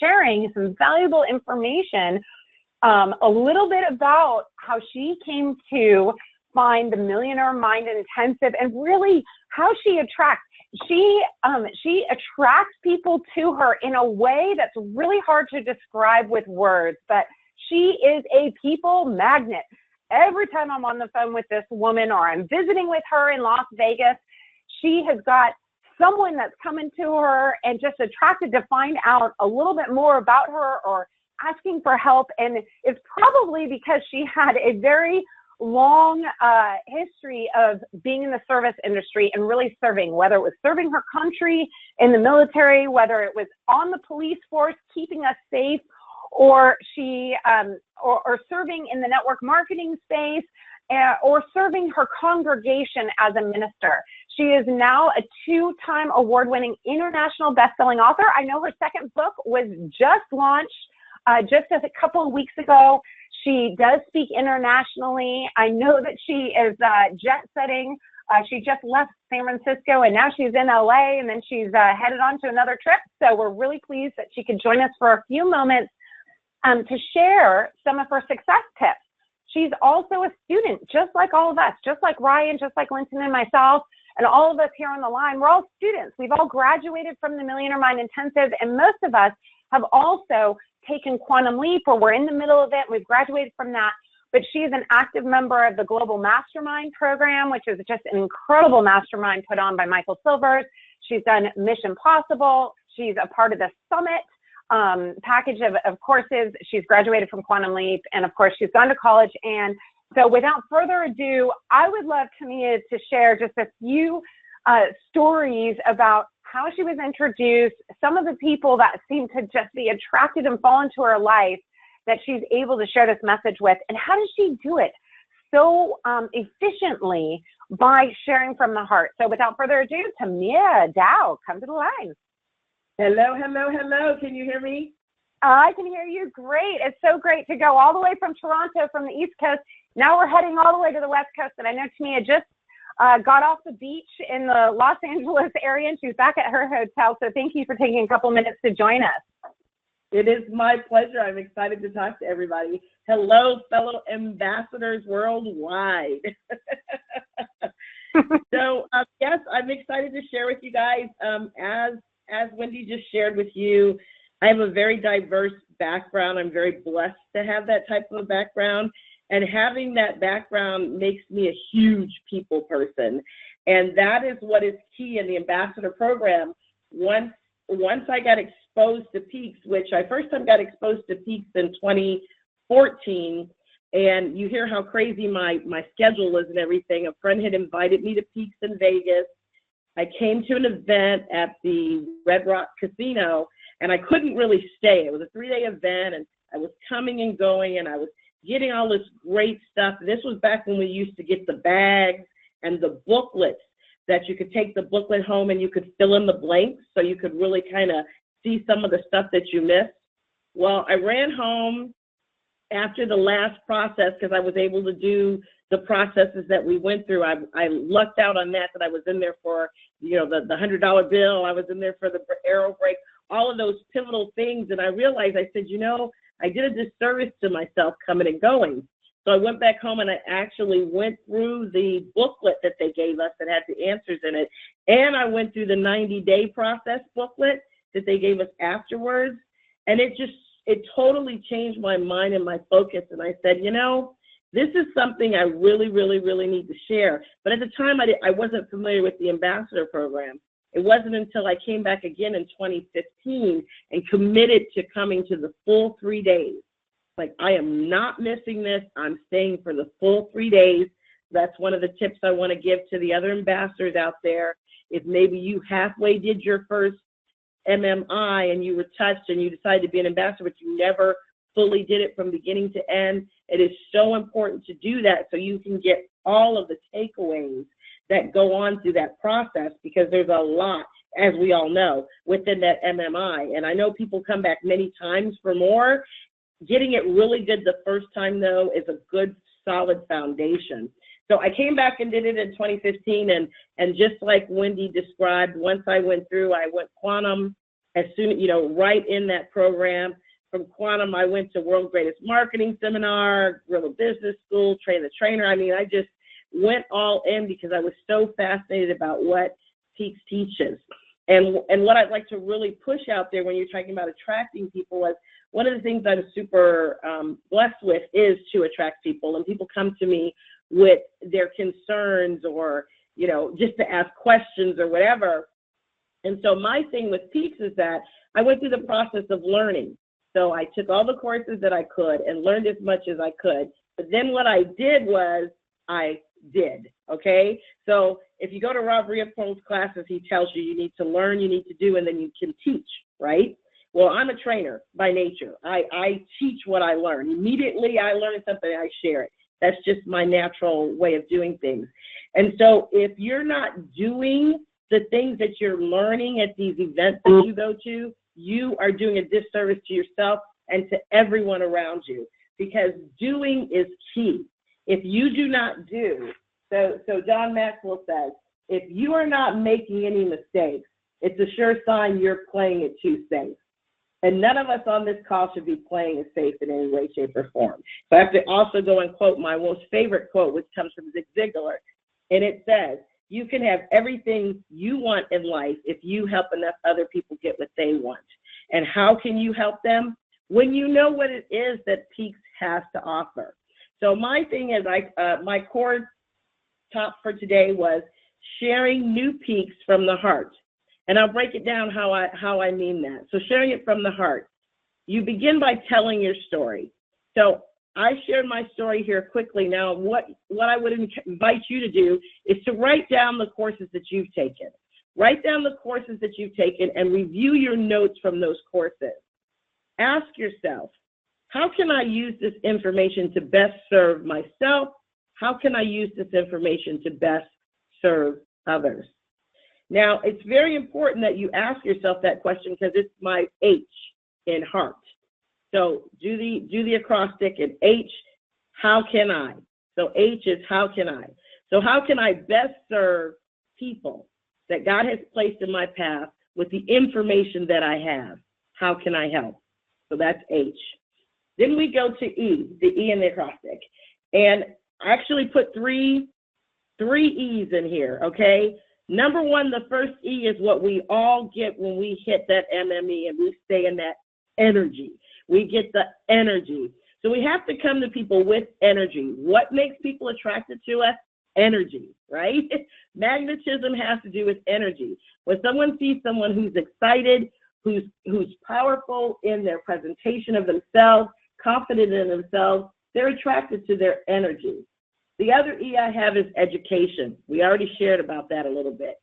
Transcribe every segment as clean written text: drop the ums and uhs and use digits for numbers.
sharing some valuable information, a little bit about how she came to find the Millionaire Mind Intensive and really how she attracts. She attracts people to her in a way that's really hard to describe with words, but she is a people magnet. Every time I'm on the phone with this woman or I'm visiting with her in Las Vegas, she has got someone that's coming to her and just attracted to find out a little bit more about her or asking for help. And it's probably because she had a very long history of being in the service industry and really serving, whether it was serving her country in the military, whether it was on the police force, keeping us safe, or she or serving in the network marketing space, or serving her congregation as a minister. She is now a 2-time award-winning international best-selling author. I know her second book was just launched just a couple of weeks ago. She does speak internationally. I know that she is jet-setting. She just left San Francisco, and now she's in LA, and then she's headed on to another trip. So we're really pleased that she could join us for a few moments to share some of her success tips. She's also a student, just like all of us, just like Ryan, just like Linton and myself, and all of us here on the line. We're all students. We've all graduated from the Millionaire Mind Intensive, and most of us have also taken Quantum Leap, or we're in the middle of it. We've graduated from that. But she is an active member of the Global Mastermind program, which is just an incredible mastermind put on by Michael Silvers. She's done Mission Possible. She's a part of the Summit package of courses. She's graduated from Quantum Leap, and of course she's gone to college. And so without further ado, I would love Tamia to share just a few stories about how she was introduced, some of the people that seem to just be attracted and fall into her life that she's able to share this message with, and how does she do it so efficiently by sharing from the heart. So without further ado, Tamia Dow, come to the line. Hello, hello, hello. Can you hear me? I can hear you great. It's so great to go all the way from Toronto, from the East Coast. Now we're heading all the way to the West Coast. And I know Tamia just got off the beach in the Los Angeles area, and she's back at her hotel. So thank you for taking a couple minutes to join us. It is my pleasure. I'm excited to talk to everybody. Hello, fellow ambassadors worldwide. So, yes, I'm excited to share with you guys. As Wendy just shared with you, I have a very diverse background. I'm very blessed to have that type of a background. And having that background makes me a huge people person. And that is what is key in the ambassador program. Once I got exposed to Peaks, which I first time got exposed to Peaks in 2014, and you hear how crazy my schedule is and everything. A friend had invited me to Peaks in Vegas. I came to an event at the Red Rock Casino, and I couldn't really stay. It was a 3-day event, and I was coming and going, and I was getting all this great stuff. This was back when we used to get the bags and the booklets that you could take the booklet home and you could fill in the blanks so you could really kind of see some of the stuff that you missed. Well, I ran home after the last process because I was able to do the processes that we went through. I lucked out on that I was in there for, the $100 bill. I was in there for the aero brake, all of those pivotal things. And I realized, I said, I did a disservice to myself coming and going. So I went back home and I actually went through the booklet that they gave us that had the answers in it. And I went through the 90-day process booklet that they gave us afterwards. And it totally changed my mind and my focus. And I said, this is something I really, really, really need to share. But at the time, I wasn't familiar with the ambassador program. It wasn't until I came back again in 2015 and committed to coming to the full 3 days. Like, I am not missing this. I'm staying for the full 3 days. That's one of the tips I want to give to the other ambassadors out there. If maybe you halfway did your first MMI and you were touched and you decided to be an ambassador, but you never fully did it from beginning to end, it is so important to do that so you can get all of the takeaways that go on through that process, because there's a lot, as we all know, within that MMI. And I know people come back many times for more. Getting it really good the first time, though, is a good, solid foundation. So I came back and did it in 2015, and just like Wendy described, once I went through, I went quantum, as soon, right in that program. From Quantum, I went to World's Greatest Marketing Seminar, Guerrilla Business School, Train the Trainer. I mean, I just went all in because I was so fascinated about what Peaks teaches. And what I'd like to really push out there when you're talking about attracting people is one of the things I'm super blessed with is to attract people. And people come to me with their concerns or, just to ask questions or whatever. And so my thing with Peaks is that I went through the process of learning. So I took all the courses that I could and learned as much as I could. But then what I did was I did, okay? So if you go to Rob Riapone's classes, he tells you need to learn, you need to do, and then you can teach, right? Well, I'm a trainer by nature. I teach what I learn. Immediately I learn something, I share it. That's just my natural way of doing things. And so if you're not doing the things that you're learning at these events that you go to, you are doing a disservice to yourself and to everyone around you, because doing is key. If you do not do, so John Maxwell says, if you are not making any mistakes, it's a sure sign you're playing it too safe. And none of us on this call should be playing it safe in any way, shape, or form. So I have to also go and quote my most favorite quote, which comes from Zig Ziglar. And it says, you can have everything you want in life if you help enough other people get what they want. And how can you help them? When you know what it is that Peaks has to offer. So my thing is, my core top for today was sharing new Peaks from the heart. And I'll break it down how I mean that. So sharing it from the heart. You begin by telling your story. So I shared my story here quickly. Now, what I would invite you to do is to write down the courses that you've taken. Write down the courses that you've taken and review your notes from those courses. Ask yourself, how can I use this information to best serve myself? How can I use this information to best serve others? Now, it's very important that you ask yourself that question because it's my H in heart. So do the acrostic, and H, how can I? So H is how can I? So how can I best serve people that God has placed in my path with the information that I have? How can I help? So that's H. Then we go to E, the E in the acrostic. And I actually put three E's in here, okay? Number one, the first E is what we all get when we hit that MME and we stay in that energy. We get the energy. So we have to come to people with energy. What makes people attracted to us? Energy, right? Magnetism has to do with energy. When someone sees someone who's excited, who's powerful in their presentation of themselves, confident in themselves, they're attracted to their energy. The other E I have is education. We already shared about that a little bit.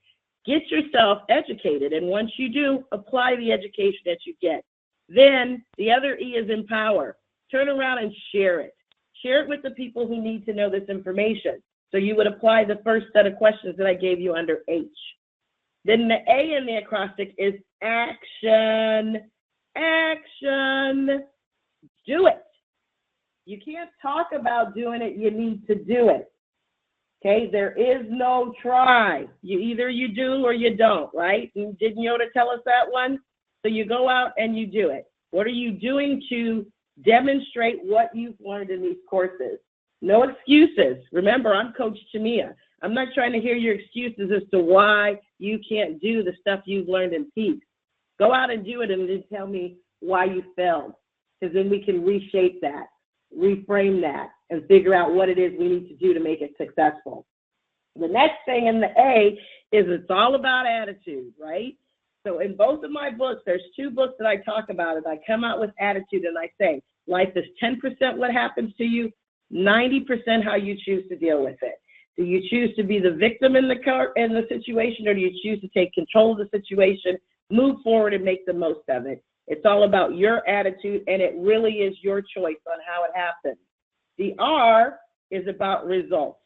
Get yourself educated, and once you do, apply the education that you get. Then the other E is empower. Turn around and share it. Share it with the people who need to know this information. So you would apply the first set of questions that I gave you under H. Then the A in the acrostic is action. Action. Do it. You can't talk about doing it, you need to do it. Okay, there is no try. Either you do or you don't, right? And didn't Yoda tell us that one? So you go out and you do it. What are you doing to demonstrate what you've learned in these courses? No excuses. Remember, I'm Coach Tamia. I'm not trying to hear your excuses as to why you can't do the stuff you've learned in Peaks. Go out and do it and then tell me why you failed, because then we can reshape that, reframe that, and figure out what it is we need to do to make it successful. The next thing in the A is it's all about attitude, right? So in both of my books, there's two books that I talk about it. I come out with attitude and I say, life is 10% what happens to you, 90% how you choose to deal with it. Do you choose to be the victim in the situation, or do you choose to take control of the situation, move forward, and make the most of it? It's all about your attitude, and it really is your choice on how it happens. The R is about results.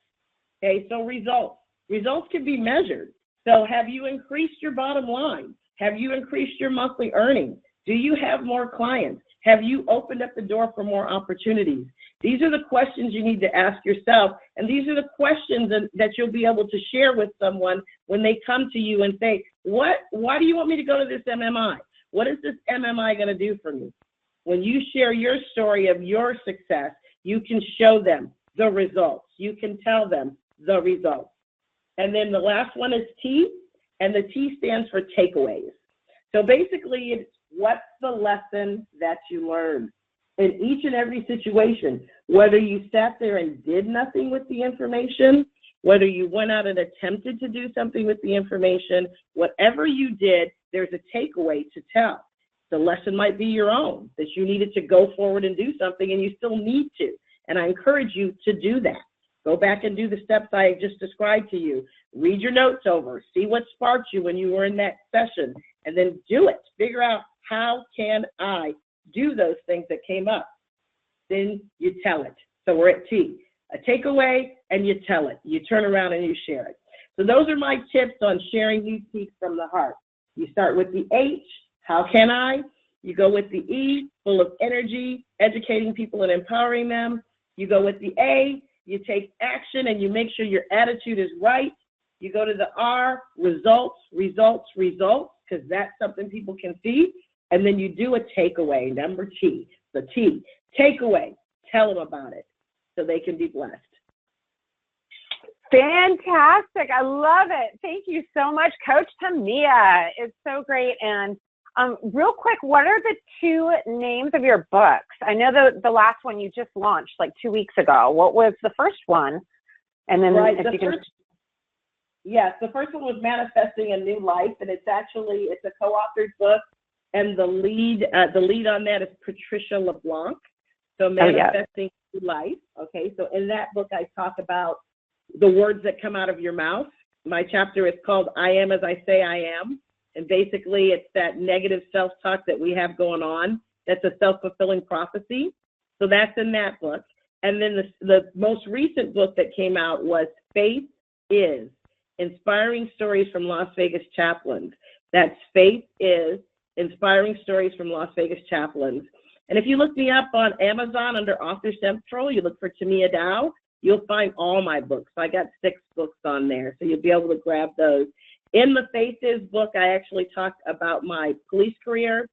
Okay, so results. Results can be measured. So have you increased your bottom line? Have you increased your monthly earnings? Do you have more clients? Have you opened up the door for more opportunities? These are the questions you need to ask yourself, and these are the questions that you'll be able to share with someone when they come to you and say, why do you want me to go to this MMI? What is this MMI going to do for me? When you share your story of your success, you can show them the results. You can tell them the results. And then the last one is T, and the T stands for takeaways. So basically, it's what's the lesson that you learned in each and every situation, whether you sat there and did nothing with the information, whether you went out and attempted to do something with the information, whatever you did, there's a takeaway to tell. The lesson might be your own, that you needed to go forward and do something, and you still need to. And I encourage you to do that. Go back and do the steps I just described to you. Read your notes over. See what sparked you when you were in that session, and then do it. Figure out, how can I do those things that came up? Then you tell it. So we're at T. A takeaway, and you tell it. You turn around and you share it. So those are my tips on sharing You Speak from the heart. You start with the H, how can I? You go with the E, full of energy, educating people and empowering them. You go with the A, you take action and you make sure your attitude is right. You go to the R, results, results, results, because that's something people can see. And then you do a takeaway, number T, the T, takeaway, tell them about it so they can be blessed. Fantastic. I love it. Thank you so much, Coach Tamia. It's so great. And real quick, what are the two names of your books? I know the last one you just launched like 2 weeks ago. What was the first one? And then Yes, the first one was Manifesting a New Life, and it's a co-authored book, and the lead on that is Patricia LeBlanc. So Manifesting a New Life. Okay, so in that book I talk about the words that come out of your mouth. My chapter is called I Am As I Say I Am, and basically it's that negative self-talk that we have going on. That's a self-fulfilling prophecy. So that's in that book. And then the most recent book that came out was Faith Is, Inspiring Stories from Las Vegas Chaplains. That's Faith Is, Inspiring Stories from Las Vegas Chaplains. And if you look me up on Amazon under Author Central, you look for Tamia Dow, you'll find all my books. I got 6 books on there, so you'll be able to grab those. In the Faith Is book, I actually talk about my police career,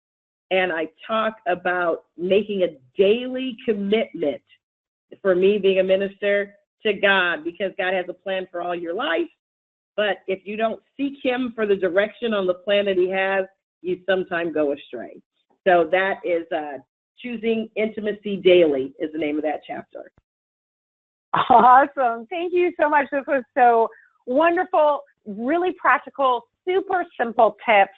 and I talk about making a daily commitment for me being a minister to God, because God has a plan for all your life. But if you don't seek him for the direction on the plan that he has, you sometimes go astray. So that is Choosing Intimacy Daily is the name of that chapter. Awesome. Thank you so much. This was so wonderful, really practical, super simple tips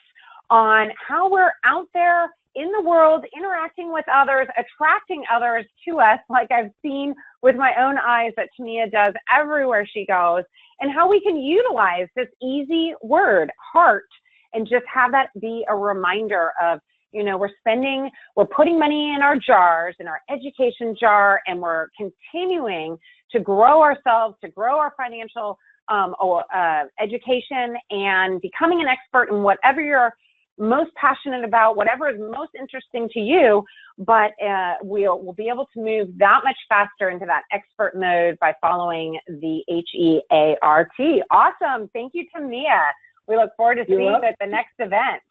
on how we're out there in the world, interacting with others, attracting others to us, like I've seen with my own eyes that Tamia does everywhere she goes, and how we can utilize this easy word, heart, and just have that be a reminder of, you know, we're putting money in our jars, in our education jar, and we're continuing to grow ourselves, to grow our financial education, and becoming an expert in whatever you're most passionate about, whatever is most interesting to you. But we'll be able to move that much faster into that expert mode by following the HEART. Awesome. Thank you, Tamia. We look forward to seeing you at the next event.